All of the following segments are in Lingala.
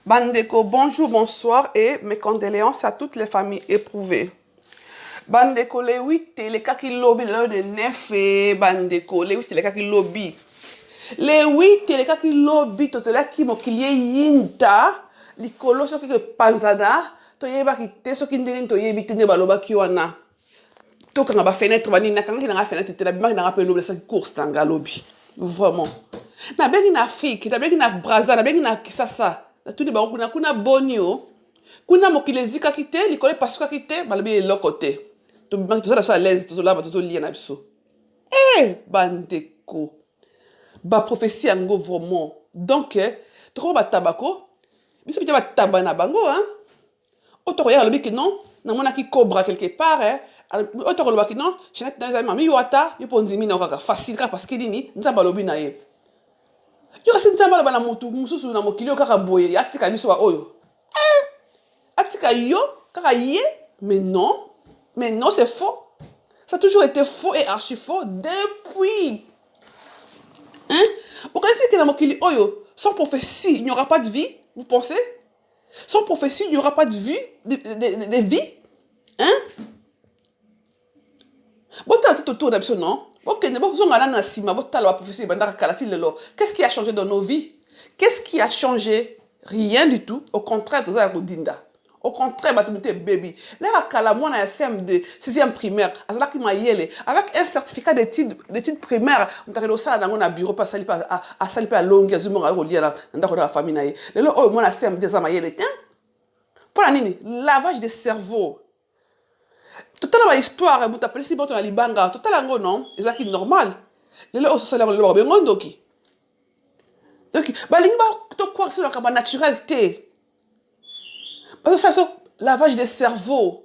Bandeko, bonjour, bonsoir et mes condoléances à toutes les familles éprouvées. Bandeko, les 8 les cas qui lobby, le 9 et Bandeko, les 8 les cas qui lobby. Les 8 les cas qui lobby, tout là qui m'ont qu'il y ait yinta, les colosses qui panzada, to yeba qui te so qui ndenge to yebi tene baloba ki wana. To kanga ba fenêtre bani na kanga na fenêtre te la bima na pe lobby sa course tanga lobby. Vraiment. Na bengi na Afrique, na bengi na Brazza, na bengi na Kisasa. Tout les banques kuna bonio kuna mokilezika kite likole pasuka kite balabi lokote to banque tout ça à l'aise tout là tout lien na biso bandeko ba prophétie ngo vraiment donc to ba tabako biso ba tabana bango auto ya lobi que non na mona ki cobra quelque part auto lobi que non Jeanette dans mami yota yoponzimi na kaka facile parce que nini nzamba lobi na ye yo kasi nzamba bana mutu mususu na mokili kaka boye atika biso wa oyo atika yo kaka ye mais non c'est faux, ça a toujours été faux et archi faux depuis vous connaissez que na mokili oyo sans prophétie il n'y aura pas de vie, vous pensez sans prophétie il n'y aura pas de vie de vie bota tout autour d'abso non. Qu'est-ce qui a changé dans nos vies? Qu'est-ce qui a changé? Rien du tout. Au contraire, tout ça au contraire, baby. Là, à moi, on a CM2, 6e primaire, avec un certificat d'études primaires, on a réussi à un bureau, pas à salir à longue, à la famille. Là, on a CM2, pour la nini, lavage de cerveau. Tout à l'heure, histoire, vous t'appelez si bon, tu as libanga, tout à l'heure, non, c'est normal. Les gens sont là, ils ont besoin de qui. Donc, balinga, tu quoi sur la naturalité. Parce que ça, c'est lavage de cerveau.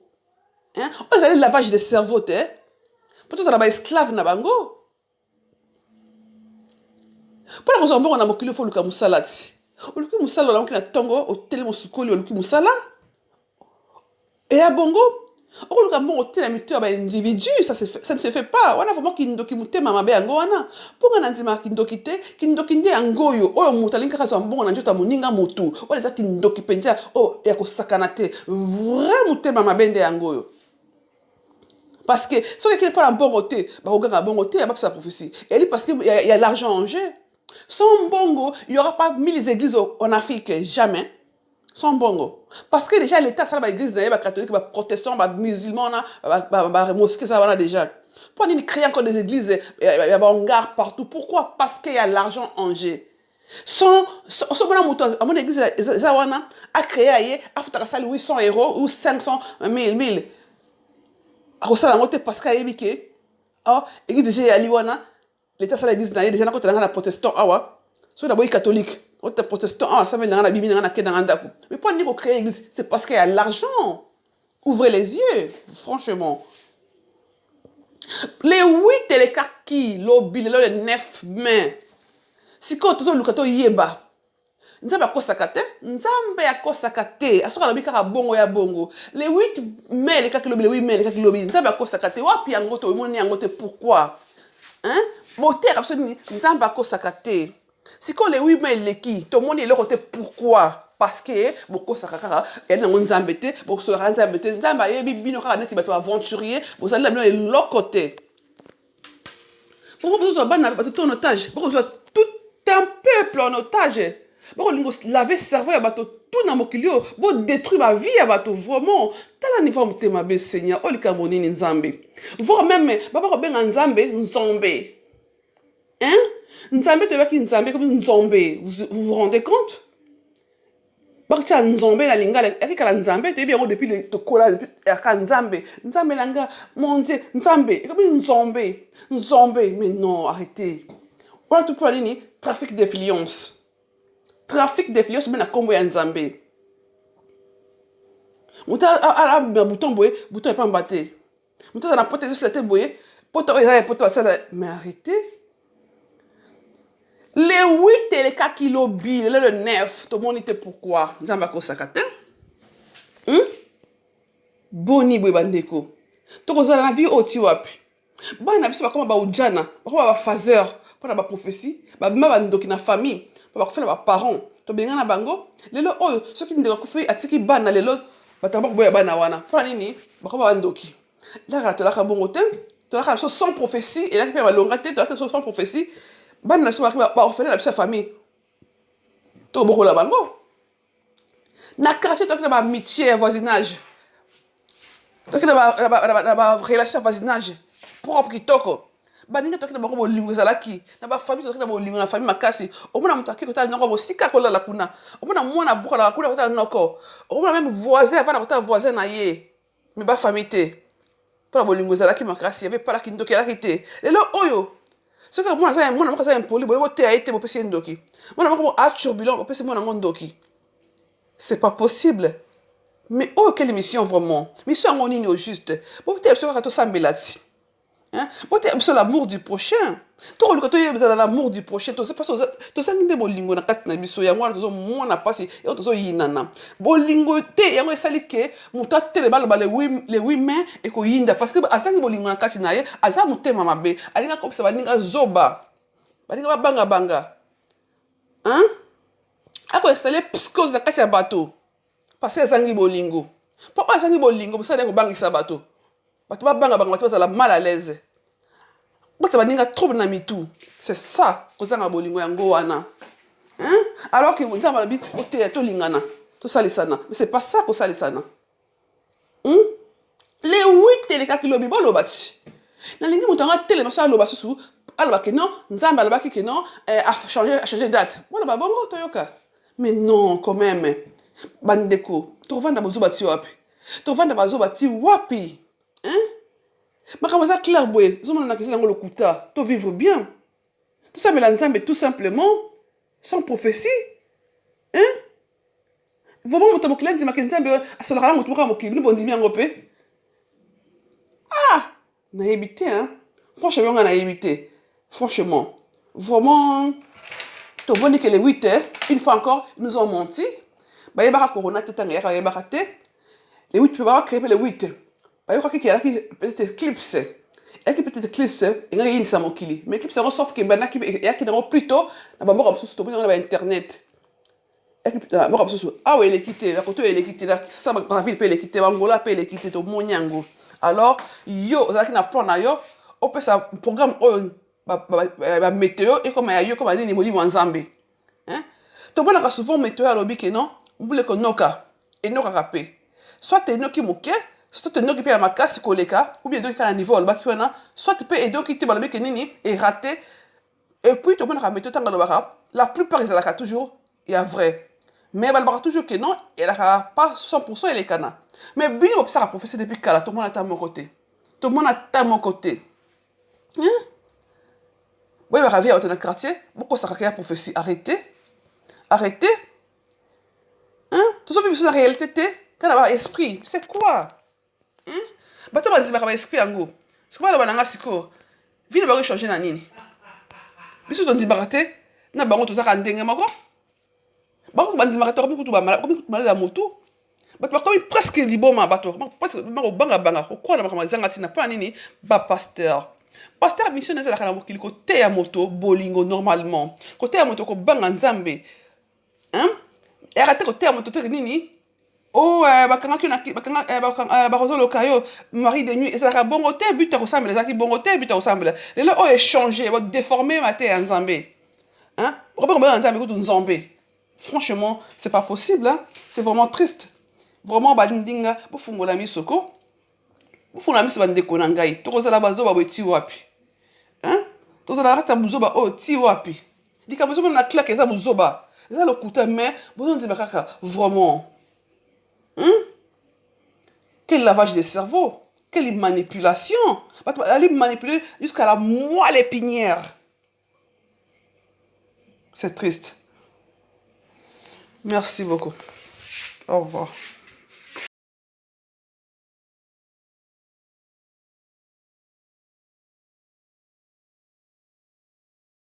On a lavage de cerveau, tu sais. Parce que ça, c'est esclave, na bango. Pour la raison, on a moqué le faux Lucas Moussala. Lucas Moussala, on a tongo, au télé, mon soukoli, Lucas Moussala. Et à bongo, on a bon hôtel amateur individu, ça ne se fait pas. On a vraiment qui ndokimute mama be ango wana. Pour un antima qui ndokinde angoyo. Oh mutalinga kazo bon na njota moninga motu. On les a qui ndokipenja. Oh ya ko sakanate. Vraiment te mama bende angoyo. Parce que si on n'est pas un bon hôtel, bah on gagne un bon hôtel, il n'y a pas sa prophétie. Et dit parce qu'il y a l'argent en jeu. Sans bongo, il n'y aura pas 1000 églises en Afrique, jamais. Sans bongo. Parce que déjà, l'État, ça va l'église, les catholiques, les protestants, les musulmans, les mosquées, ça va déjà. Pourquoi ils créent encore des églises, il y a un hangar partout? Pourquoi? Parce qu'il y a l'argent en jeu. Sans à mon église, Zawana a créé, a fait 800 euros ou 500, 1000. A ça la parce qu'il y a ébiqué. Ah, église déjà, l'État, ça l'église, déjà, quand on a un protestant, so d'abord catholique, autre protestant, ça veut dire la Bible mais pas ni créer l'église, c'est parce qu'il y a l'argent. Ouvrez les yeux, franchement. Les 8 et les 4 qui lobby le 9 mai. Si quand tout le kato yeba. Nzambe akosakate, nzambe akosakate. Asoka lobi kaka bongo ya bongo. Les 8 mai les 4 lobby, les 8 mai les 4 lobby. Nzambe akosakate. Wapi yango to moni yango te pourquoi? Moteur absolument nzambe akosakate. Si quand les 8 mai les qui, tout le monde est là côté pourquoi? Parce que beaucoup sakaka, il y a un zambete, beaucoup se rend zambete, zamba yebi bino ka neti bato aventurier, vous allez là l'autre côté. Faut pas besoin de ton otage, beaucoup tout un peuple en otage. Beaucoup lingo laver cerveau ya bato tout na mokilio, bo détruire ma vie ya bato vraiment. Tala niveau mutema be Seigneur, oli kamonini nzambe. Voir même baba benga nzambe nzombe. Nzambe te vaki nzambe comme nzombe, vous vous rendez compte? Bakcha nzombe la lingala, yaki kala nzambe te bien depuis le tokola depuis yaka nzambe langa mon Dieu nzambe comme nzombe mais non arrêtez. Voilà tout pour nini trafic d'influence mais na kombo ya nzambe. Muta ala bouton est pas mbatté. Muta ça na pote juste la tête boye, pote ça mais arrêtez. Les 8 et les 4 kilos billes, le 9, tout le monde était pourquoi? Nzamba kosakate. Boni bwe bandeko. Toko za la vie oti wapi. Bana biso bakoma ba ujana, bakoma ba fazer, pour ba prophétie, ba bima ba ndoki na famille. bakufela baparent tobenga na bango lelo oyo soki ndeko akufi atiki bana lelo batamba koboya bana wana mpona nini bakoba bandoki laka tolaka bongo te tolaka na biso sans prophétie elaki mpe balonga te tolaka na biso sans prophétie bana na biso baorphelin na biso ya famille tobokola bango na quartier toki na baamitié ya voisinage toki na barelation ya voisinage propre kitoko baninga toki na bango bolingo ezalaki na bafamille toki na bolingo na famille makasi omona moto ake kotala noko mosika kolala kuna omona mwana bokalaka kuna kotala noko omona même voisin avana kotala voisin na ye me bafamille te mpona bolingo ezalaki makasi yave palaki ndoki elaki te lelo oyo soki mwana moko aza impoli boye boteya ye te bopesi ye ndoki mwana moko aturbulent bopesi mwana yango ndoki c'est pas possible mais oh quelle mission vraiment mission yango nini au juste boteya biso kaka tosambela ti boteya biso l'amour du prochain tokoluka toyebezala l'amour du prochain tosangi nde bolingo na kati na biso yango wana tozomona mpasi yango tozoyinana bolingo te yango esali ke moto atele baloba le 8 mai ekoyinda parce que asangi bolingo na kati na ye aza motema mabe alinga kopesa baninga zoba baninga babangabanga akoinstalle psychose na kati ya bato parce que azangi bolingo mpo oyo azangi bolingo mosala kobangisa bato babangabanga bato bazala mal à l'aise bota baninga trouble na mitu c'est ça kozanga bolingo yango wana alors que nzambe alobi oteya tolingana tosalisana mais c'est pas ça kosalisana les 8 elekaki lobi boloba ti nalingi moto yango atelema so aloba susu aloba ke non nzambe alobaki ke non a changé date boloba bongo toyoka mais non quand même bandeko tovanda bozoba ti wapi tovanda bazoba ti wapi makambo eza clair boye ozomona na kisi yango lokuta to vivre bien tosambela nzambe tout simplement sans prophétie vraiment moto mokili andimaka nzambe asolaka na moto moko ya mokili bino bondimi yango mpe nayebi te franchement yonga nayebi te franchement vraiment toboni que les 8 heures une fois encore ils nous ont menti bayebaka corona te tanga yaka bayebaka te les 8 mpe baka créer mpe les 8 bayokaki ke elaki peut-être éclipse elaki peut-être éclipse engaki yinisa mokili mais éclipse yango sauf ke bandaki eyaki nango plutôt na bamboka mosusu toboni yango na bainternet mboka mosusu awa eleki te bakoto eleki te sa braville mpe eleki te bangola mpe eleki te tomoni yango alors yo ozalaki na plan na yo opesa programme oyo bamétéo ekoma ya yo koma nini molimo ya nzambe tomonaka souvent météo alobi ke non mbula ekonoka enokaka mpe soit enoki moke soit enoki mpe ya makasi koleka ou bien edoki kaka na niveau alobaki wana soit mpe edoki te balobi ke nini eraté et puis tomonaka météo ntango alobaka la plupart ezalaka toujours ya vrai mais balobaka toujours ke non elaka pas 100% elekana mais bino bopesaka prophétie depuis kala tomona ata moko te tomona ata moko te boyebaka vie ya bato na quartier bokosaka ke ya prophétie arrêtez tozovi biso na réalité te kana ba esprit c'est quoi bato bandimaka ba esprit yango siko baloba nanga sikoyo vie na bango echange na nini biso tondimaka te na bango tozaka ndenge moko bango bandimaka te komi kutu malade ya motu bato bakomi presque liboma bato presque bakobangabanga kokwa na makambo ezanga ntina mpona nini bapasteur pasteur mission ezalaka na mokili koteya moto bolingo normalement koteya moto kobanga nzambe yaka te koteya moto teke nini bakangaki bakozoloka yo mari de nuit ezalaka bongo te but ya kosambela ezalaki bongo te but ya kosambela lelo oyo échange badéforme mate ya nzambe okobanga nzambe kutu nzambe franchement c'est pas possible c'est vraiment triste vraiment balindinga bofungola misoko bofungola miso bandeko na ngai tokozala bazoba boye ti wapi tozala kata buzoba oyo ti wapi likambo ezomona na claque eza buzoba eza lokuta mais bozondima kaka vraiment quel lavage de cerveau quelle manipulation bato bazali manipuler jusqu'à la moelle épinière c'est triste merci beaucoup au revoir